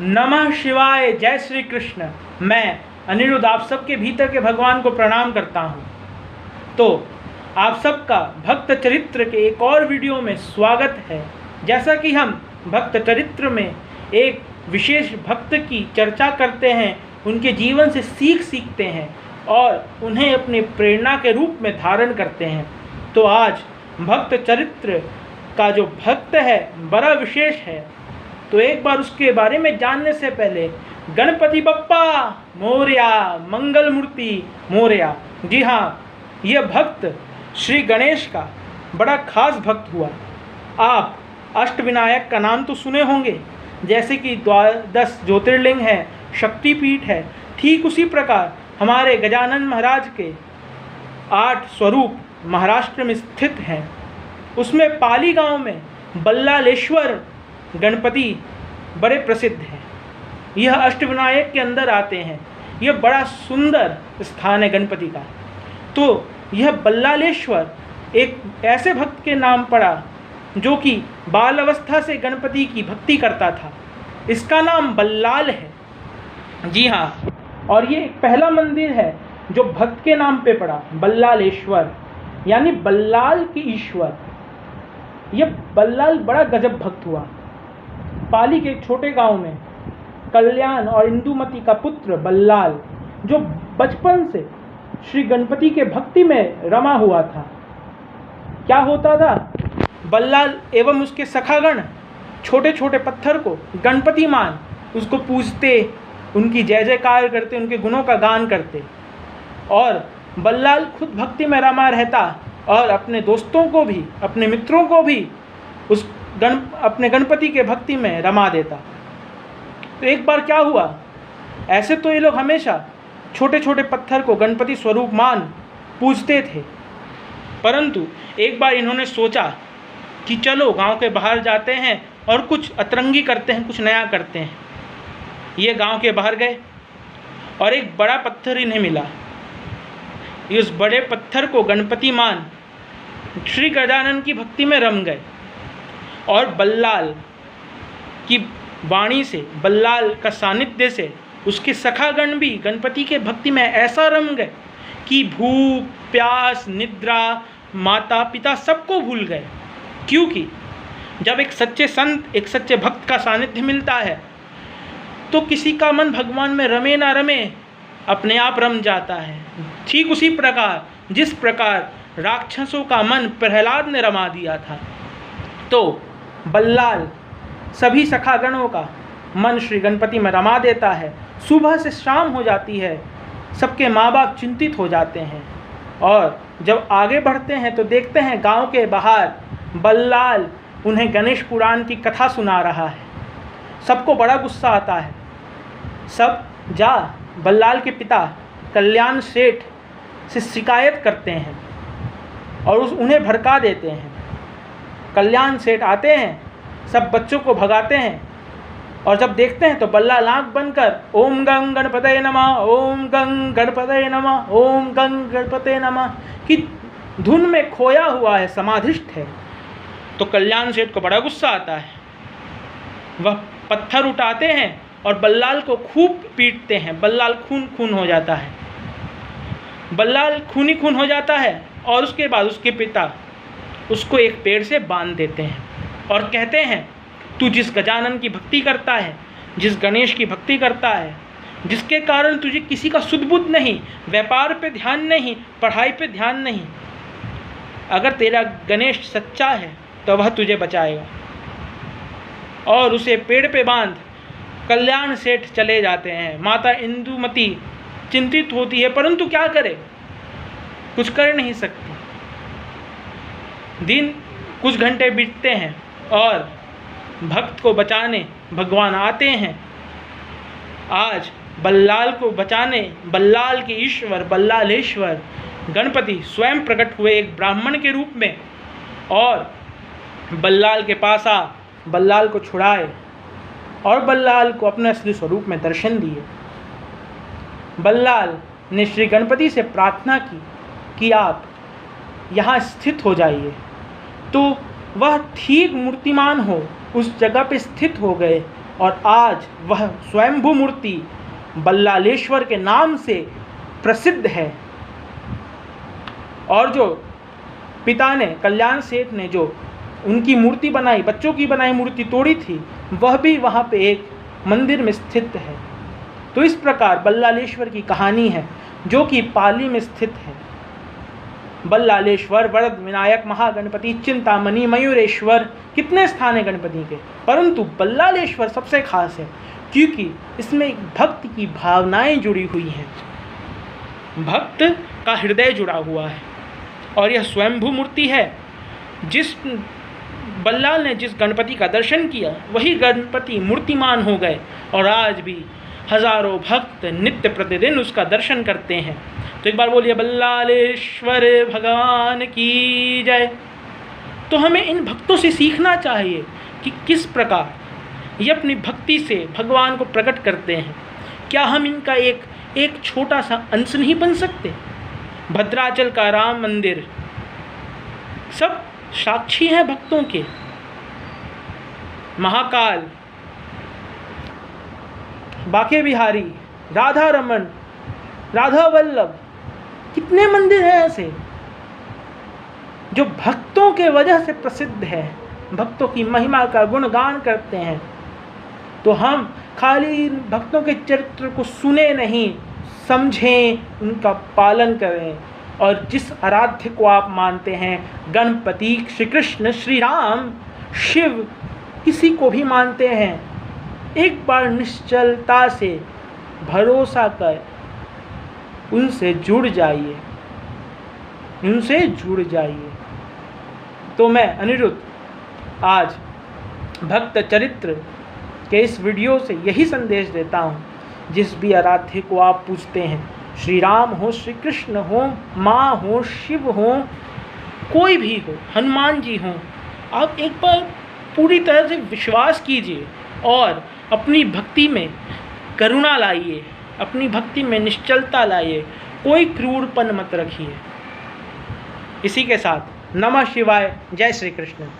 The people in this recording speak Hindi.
नमः शिवाय। जय श्री कृष्ण। मैं अनिरुद्ध आप सबके भीतर के भगवान को प्रणाम करता हूँ। तो आप सबका भक्त चरित्र के एक और वीडियो में स्वागत है। जैसा कि हम भक्त चरित्र में एक विशेष भक्त की चर्चा करते हैं, उनके जीवन से सीखते हैं और उन्हें अपनी प्रेरणा के रूप में धारण करते हैं। तो आज भक्त चरित्र का जो भक्त है बड़ा विशेष है। तो एक बार उसके बारे में जानने से पहले गणपति बप्पा मोरया, मंगल मूर्ति मोरया। जी हाँ, यह भक्त श्री गणेश का बड़ा खास भक्त हुआ। आप अष्टविनायक का नाम तो सुने होंगे, जैसे कि 12 ज्योतिर्लिंग है, शक्तिपीठ है। ठीक उसी प्रकार हमारे गजानन महाराज के 8 स्वरूप महाराष्ट्र में स्थित हैं। उसमें पाली गांव में बल्लालेश्वर गणपति बड़े प्रसिद्ध हैं। यह अष्टविनायक के अंदर आते हैं। यह बड़ा सुंदर स्थान है गणपति का। तो यह बल्लालेश्वर एक ऐसे भक्त के नाम पड़ा जो कि बाल अवस्था से गणपति की भक्ति करता था। इसका नाम बल्लाल है। जी हाँ, और ये एक पहला मंदिर है जो भक्त के नाम पे पड़ा, बल्लालेश्वर, यानी बल्लाल के ईश्वर। यह बल्लाल बड़ा गजब भक्त हुआ। पाली के एक छोटे गांव में कल्याण और इंदुमती का पुत्र बल्लाल, जो बचपन से श्री गणपति के भक्ति में रमा हुआ था। क्या होता था, बल्लाल एवं उसके सखागण छोटे छोटे पत्थर को गणपति मान उसको पूजते, उनकी जय जयकार करते, उनके गुणों का गान करते। और बल्लाल खुद भक्ति में रमा रहता और अपने दोस्तों को भी, अपने मित्रों को भी अपने गणपति के भक्ति में रमा देता। तो एक बार क्या हुआ, ऐसे तो ये लोग हमेशा छोटे छोटे पत्थर को गणपति स्वरूप मान पूजते थे, परंतु एक बार इन्होंने सोचा कि चलो गांव के बाहर जाते हैं और कुछ अतरंगी करते हैं, कुछ नया करते हैं। ये गांव के बाहर गए और एक बड़ा पत्थर इन्हें मिला। ये उस बड़े पत्थर को गणपति मान श्री गजानन की भक्ति में रम गए और बल्लाल की वाणी से, बल्लाल का सानिध्य से उसके सखागण भी गणपति के भक्ति में ऐसा रम गए कि भूख, प्यास, निद्रा, माता पिता सबको भूल गए। क्योंकि जब एक सच्चे संत, एक सच्चे भक्त का सानिध्य मिलता है तो किसी का मन भगवान में रमे ना रमे, अपने आप रम जाता है। ठीक उसी प्रकार जिस प्रकार राक्षसों का मन प्रहलाद ने रमा दिया था, तो बल्लाल सभी सखागणों का मन श्री गणपति में रमा देता है। सुबह से शाम हो जाती है, सबके माँ बाप चिंतित हो जाते हैं और जब आगे बढ़ते हैं तो देखते हैं गांव के बाहर बल्लाल उन्हें गणेश पुराण की कथा सुना रहा है। सबको बड़ा गुस्सा आता है। सब जा बल्लाल के पिता कल्याण सेठ से शिकायत करते हैं और उन्हें भड़का देते हैं। कल्याण सेठ आते हैं, सब बच्चों को भगाते हैं और जब देखते हैं तो बल्लाल आँख बनकर ओम गंग गणपतये नमः, ओम गंग गणपतये नमः, ओम गंग गणपतये नमः की धुन में खोया हुआ है, समाधिष्ठ है। तो कल्याण सेठ को बड़ा गुस्सा आता है। वह पत्थर उठाते हैं और बल्लाल को खूब पीटते हैं। बल्लाल खून खून हो जाता है। बल्लाल खूनी खून हो जाता है और उसके बाद उसके पिता उसको एक पेड़ से बांध देते हैं और कहते हैं, तू जिस गजानन की भक्ति करता है, जिस गणेश की भक्ति करता है, जिसके कारण तुझे किसी का सुध-बुध नहीं, व्यापार पे ध्यान नहीं, पढ़ाई पे ध्यान नहीं, अगर तेरा गणेश सच्चा है तो वह तुझे बचाएगा। और उसे पेड़ पे बांध कल्याण सेठ चले जाते हैं। माता इंदुमती चिंतित होती है, परंतु क्या करे, कुछ कर नहीं सकती। दिन कुछ घंटे बीतते हैं और भक्त को बचाने भगवान आते हैं। आज बल्लाल को बचाने बल्लाल के ईश्वर बल्लालेश्वर गणपति स्वयं प्रकट हुए एक ब्राह्मण के रूप में और बल्लाल के पास आ बल्लाल को छुड़ाए और बल्लाल को अपने असली स्वरूप में दर्शन दिए। बल्लाल ने श्री गणपति से प्रार्थना की कि आप यहाँ स्थित हो जाइए। तो वह ठीक मूर्तिमान हो उस जगह पे स्थित हो गए और आज वह स्वयंभू मूर्ति बल्लालेश्वर के नाम से प्रसिद्ध है। और जो पिता ने, कल्याण सेठ ने जो उनकी मूर्ति बनाई, बच्चों की बनाई मूर्ति तोड़ी थी, वह भी वहाँ पे एक मंदिर में स्थित है। तो इस प्रकार बल्लालेश्वर की कहानी है, जो कि पाली में स्थित है। बल्लालेश्वर, वरद विनायक, महागणपति, चिंतामणि, मयूरेश्वर, कितने स्थान है गणपति के, परंतु बल्लालेश्वर सबसे खास है क्योंकि इसमें एक भक्त की भावनाएं जुड़ी हुई हैं, भक्त का हृदय जुड़ा हुआ है। और यह स्वयंभू मूर्ति है। जिस बल्लाल ने जिस गणपति का दर्शन किया, वही गणपति मूर्तिमान हो गए और आज भी हजारों भक्त नित्य प्रतिदिन उसका दर्शन करते हैं। तो एक बार बोलिए बल्लालेश्वर भगवान की जय। तो हमें इन भक्तों से सीखना चाहिए कि किस प्रकार ये अपनी भक्ति से भगवान को प्रकट करते हैं। क्या हम इनका एक छोटा सा अंश नहीं बन सकते? भद्राचल का राम मंदिर सब साक्षी हैं भक्तों के। महाकाल, बाके बिहारी, राधा रमन, राधा वल्लभ, कितने मंदिर हैं ऐसे जो भक्तों के वजह से प्रसिद्ध है, भक्तों की महिमा का गुणगान करते हैं। तो हम खाली भक्तों के चरित्र को सुने नहीं, समझें, उनका पालन करें। और जिस आराध्य को आप मानते हैं, गणपति, श्री कृष्ण, श्री राम, शिव, किसी को भी मानते हैं, एक बार निश्चलता से भरोसा कर उनसे जुड़ जाइए, उनसे जुड़ जाइए। तो मैं अनिरुद्ध आज भक्त चरित्र के इस वीडियो से यही संदेश देता हूँ, जिस भी आराध्य को आप पूजते हैं, श्री राम हो, श्री कृष्ण हो, माँ हो, शिव हो, कोई भी हो, हनुमान जी हो, आप एक बार पूरी तरह से विश्वास कीजिए और अपनी भक्ति में करुणा लाइए, अपनी भक्ति में निश्चलता लाइए, कोई क्रूरपन मत रखिए। इसी के साथ नमः शिवाय, जय श्री कृष्ण।